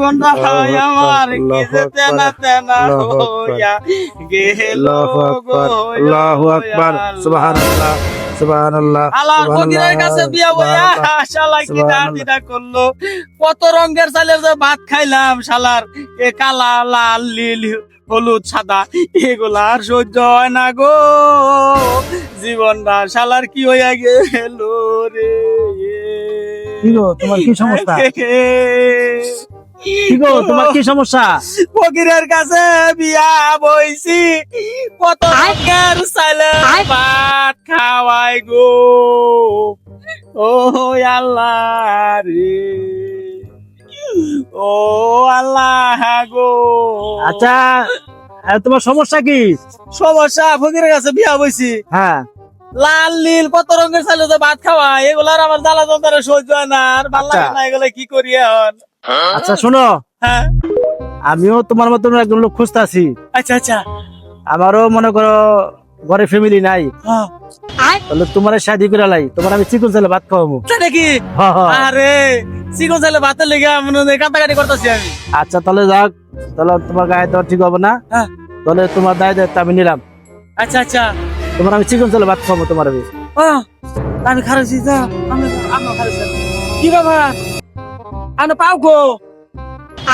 জীবনটা হয় আমার কি যে তেনা তেনা হইয়া গেল গো। আল্লাহু আকবার, সুবহানাল্লাহ সুবহানাল্লাহ। আল্লাহর ফকিরের কাছে বিয়া বইয়া শালা কি দাদিটা করলো। কত রঙের চালের যে ভাত খাইলাম শালার, এ কালা লাল নীল হলুদ সাদা, এগুলা আর সহ্য হয় না গো। জীবনটা শালার কি হইয়া গেল রে। কি গো তোমার কি সমস্যা? কি গো তোমার কি সমস্যা? ফকিরের কাছে বিয়া বইছি, কত রঙের চালের ভাত খাওয়াই গো। ও আল্লাহ রে, ও আল্লাহ গো। আচ্ছা তোমার সমস্যা কি? সমস্যা ফকিরের কাছে বিয়া বইছি, হ্যাঁ লাল নীল কত রঙের চালে যে ভাত খাওয়া, এগুলার আমার জ্বালা যন্ত্রণা সহ্য হয় না, আর ভালো লাগে না, এগুলা কি করি এখন? আচ্ছা শোনো, হ্যাঁ আমিও তোমার মতন একজন লোক খুঁজতেছি। আচ্ছা আচ্ছা, আমারও মনে করো ঘরে ফ্যামিলি নাই, হ্যাঁ তাহলে তোমার শাদি করে লাই, তোমার আমি চিকন চালে ভাত খাওয়াবো। তাই নাকি? হ্যাঁ, হ্যাঁ। আরে চিকন চালে ভাতের লেগে কাটাকাটি করতেছি আমি। আচ্ছা তাহলে যাক, তাহলে তোমার গায়ে দেওয়া ঠিক হবে না, হ্যাঁ তাহলে তোমার দায় দায়িত্ব আমি নিলাম। আচ্ছা আচ্ছা, তোমার আমি চিকন চালে ভাত খাওয়াবো তোমার আমি। আমি খারাইছি যা, আমি খারাইছি। কি বাবা আমি পাও গো?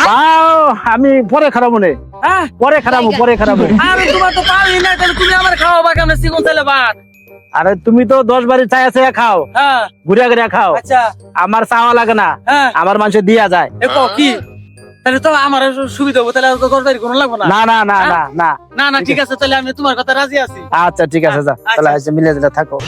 পাও আমি পরে খারাপ মনে, হ্যাঁ পরে খারাপো, পরে খারাপো। আমি তোমার তো পাওই না, তাহলে তুমি আমার খাওয়াবা কেমন চিকন চালে ভাত? আরে তুমি তো 10 বাড়ি চায়া চায়া খাও, হ্যাঁ ঘুরিয়া ঘুরিয়া খাও, আচ্ছা আমার চাওয়া লাগে না, হ্যাঁ, আমার মানুষের দিয়া যায়। এ কও কি? তাহলে তো আমার সুবিধা হবো, তাহলে তো তরকারি কোনো লাগবে না। না না না না না। না না ঠিক আছে, তাহলে আমি তোমার কথা রাজি আছি। আচ্ছা ঠিক আছে, যা তাহলে মিলে দিলে থাকো।